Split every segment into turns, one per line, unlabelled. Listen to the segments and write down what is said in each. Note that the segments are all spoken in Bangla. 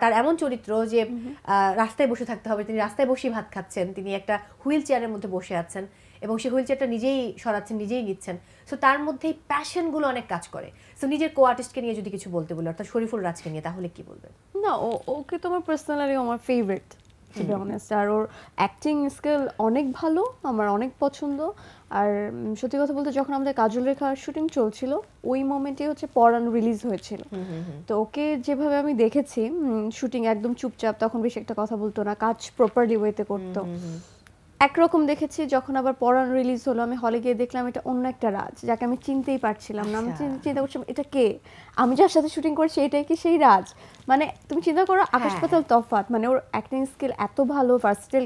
তার এমন চরিত্র যে রাস্তায় বসে থাকতে হবে, তিনি রাস্তায় বসে ভাত খাচ্ছেন, তিনি একটা হুইল চেয়ারের মধ্যে বসে আছেন এবং সেই হুইল চেয়ারটা নিজেই সরাচ্ছেন, নিজেই নিচ্ছেন। সো তার মধ্যে প্যাশনগুলো অনেক কাজ করে। সো নিজের কো আর্টিস্টকে নিয়ে যদি কিছু বলতে বলো, অর্থাৎ শরীফুল রাজকে নিয়ে, তাহলে কি বলবেন?
না, ওকে তোমার পার্সোনালি আমার ফেভারিট টু বি অনেস্ট। আর ওর অ্যাক্টিং স্কিল অনেক ভালো, আমার অনেক পছন্দ। আর সত্যি কথা বলতে যখন আমাদের কাজল রেখার শুটিং চলছিল ওই মোমেন্টে হচ্ছে পরান রিলিজ হয়েছিল। তো ওকে যেভাবে আমি দেখেছি শুটিং একদম চুপচাপ, তখন বেশি একটা কথা বলতো না, কাজ প্রপারলি ওয়েতে করতো। একরকম দেখেছি যখন আবার পরান রিলিজ হলো, আমি হলে গিয়ে দেখলাম এটা অন্য একটা রাজ, যাকে আমি চিনতেই পারছিলাম না। আমি চিন্তা করছিলাম এটা কে, আমি যার সাথে শুটিং করছি এটাই কি সেই রাজ? মানে তুমি চিন্তা করো আকাশ পাতাল তফাৎ। মানে ওর অ্যাক্টিং স্কিল এত ভালো, ভার্সেটাইল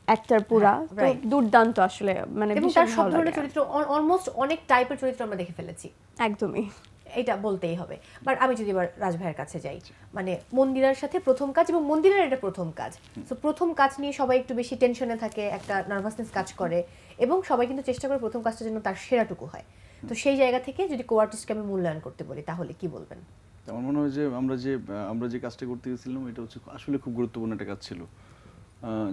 অ্যাক্টর পুরা, তো দুর্দান্ত আসলে। মানে
এবং তার সব ধরনের চরিত্র, অলমোস্ট অনেক টাইপের চরিত্র আমরা দেখে ফেলেছি।
একদমই,
এটা বলতেই হবে। বাট আমি যদি এবার রাজ ভাইয়ের কাছে যাই, মানে মন্দিরার সাথে প্রথম কাজ, এবং মন্দিরের এটা প্রথম কাজ। সো প্রথম কাজ নিয়ে সবাই একটু বেশি টেনশনে থাকে, একটা নার্ভাসনেস কাজ করে, এবং সবাই কিন্তু চেষ্টা করে প্রথম কাজটার জন্য তার সেরাটুকু হয়। তো সেই জায়গা থেকে যদি কো আর্টিস্টকে আমি মূল্যায়ন করতে বলি, তাহলে কি বলবেন?
আমার মনে হয় যে আমরা যে কাজটা করতে গেছিলাম এটা হচ্ছে আসলে খুব গুরুত্বপূর্ণ একটা কাজ ছিল।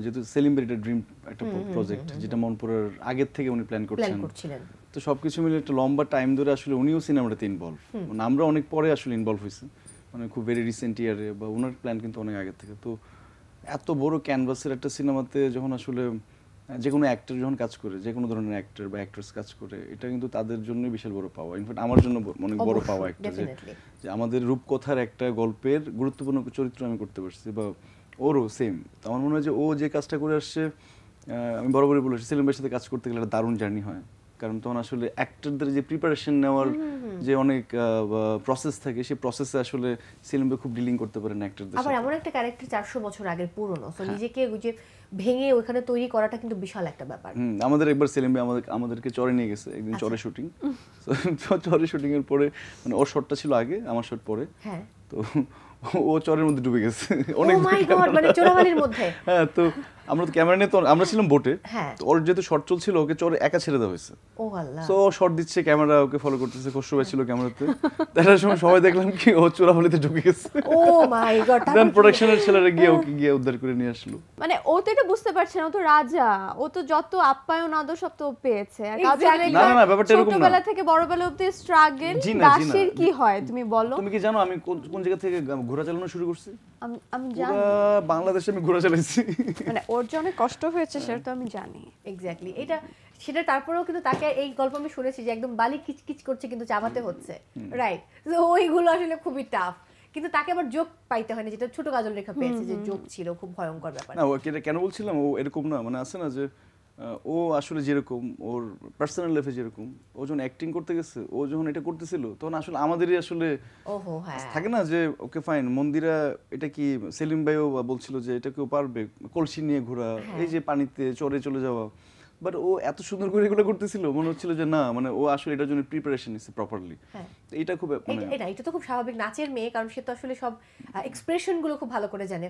যেহেতু সেলিম ভাইয়ের একটা ড্রিম একটা প্রজেক্ট, যেটা মনপুরের আগের থেকে উনি প্ল্যান করছিলেন। তো সবকিছু মিলে একটা লম্বা টাইম ধরে আসলে উনিও সিনেমাটাতে ইনভলভ, মানে আমরা অনেক পরে আসলে ইনভলভ হয়েছি, মানে খুব ভেরি রিসেন্ট ইয়ারে, বা ওনার প্ল্যান কিন্তু অনেক আগের থেকে। তো এত বড় ক্যানভাসের একটা সিনেমাতে যখন আসলে যে কোনো অ্যাক্টর যখন কাজ করে, যে কোনো ধরনের অ্যাক্টর বা অ্যাক্ট্রেস কাজ করে, এটা কিন্তু তাদের জন্যই বিশাল বড় পাওয়া। ইনফ্যাক্ট আমার জন্য অনেক বড় পাওয়া একটা, যে আমাদের রূপকথার একটা গল্পের গুরুত্বপূর্ণ চরিত্র আমি করতে পারছি, বা ওরও সেম। তো আমার মনে হয় যে ও যে কাজটা করে আসছে, আমি বরাবরই বলেছি সেলিম ভাইয়ের সাথে কাজ করতে গেলে একটা দারুণ জার্নি হয়। কারণ তখন আসলে অ্যাক্টরদের যে প্রিপারেশন নেওয়ার যে অনেক প্রসেস থাকে, সেই প্রসেসে আসলে সেলিম ভাই খুব ডিলিং করতে পারেন অ্যাক্টরদের সাথে।
আবার এমন একটা ক্যারেক্টার 400 বছর আগের পুরনো, সো নিজেকে যে ভেঙে ওখানে তৈরি করাটা কিন্তু বিশাল একটা ব্যাপার।
আমাদের একবার সেলিম ভাই আমাদেরকে চরে নিয়ে গেছে একদিন, চরে শুটিং। চরে শুটিং এর পরে, মানে ওর শটটা ছিল আগে, আমার শট পরে। হ্যাঁ, তো ও চরের মধ্যে ডুবে গেছে অনেক,
ও মাই গড, মানে চোরাবালির মধ্যে।
হ্যাঁ, তো আমরা তো ক্যামেরা নিয়ে, তো আমরা ছিলাম বোটে, তো ওর যেহেতু শট চলছিল, ওকে চরে একা ছেড়ে দেওয়া হয়েছে।
ও আল্লাহ।
সো শট দিচ্ছে, ক্যামেরা ওকে ফলো করতেছে, খসরু ভাই ছিল ক্যামেরাতে। তার সময় সবাই দেখলাম কি ও চোরাবালিতে ঢুকে গেছে।
ও মাই গড।
দেন প্রোডাকশনের ছেলেরা গিয়ে উদ্ধার করে নিয়ে আসলো।
মানে ও তো এটা বুঝতে পারছে না, ও তো রাজা, ও তো যত আপ্যায়ন আদর সব তো পেয়েছে। আর
না, ব্যাপারটা এরকম না,
ছোটবেলা থেকে বড়বেলা অবধি স্ট্রাগল, দাসের কি হয় তুমি বলো?
তুমি কি জানো আমি কোন জায়গা থেকে ঘোড়া চালানো শুরু করছি?
আমি জানি,
বাংলাদেশে আমি ঘোড়া চালাইছি।
মানে ওর যে অনেক কষ্ট হয়েছে সেটা তো আমি জানি।
এক্স্যাক্টলি, সেটা তারপরেও কিন্তু তাকে এই গল্প আমি শুনেছি যে একদম বালি কিচকিচ করছে কিন্তু চাবাতে হচ্ছে, রাইট? তো ওইগুলো আসলে খুবই টাফ, কিন্তু তাকে আবার যোগ পাইতে হয় না, যেটা ছোট কাজল রেখা পেয়েছে, যে যোগ ছিল খুব ভয়ঙ্কর ব্যাপার।
না, কেন বলছিলাম ও এরকম না, মানে আছে না যে ও আসলে যেরকম ওর পার্সোনাল লাইফে যেরকম, ও যখন অ্যাক্টিং করতে গেছে, ও যখন এটা করতেছিল, তখন আসলে আমাদেরই আসলে থাকে না যে ওকে ফাইন মন্দিরা, এটা কি সেলিম ভাইও বলছিল যে এটা কেউ পারবে, কলসি নিয়ে ঘোরা, এই যে পানিতে চরে চলে যাওয়া, বাট ও এত সুন্দর করে এগুলো করতেছিল, মনে হচ্ছিল যে না, মানে ও আসলে এটার জন্য প্রিপারেশন নিছে প্রপারলি। এটা খুব,
এটা তো খুব স্বাভাবিক, নাচের মেয়ে, কারণ সে তো আসলে সব এক্সপ্রেশন গুলো খুব ভালো করে জানে।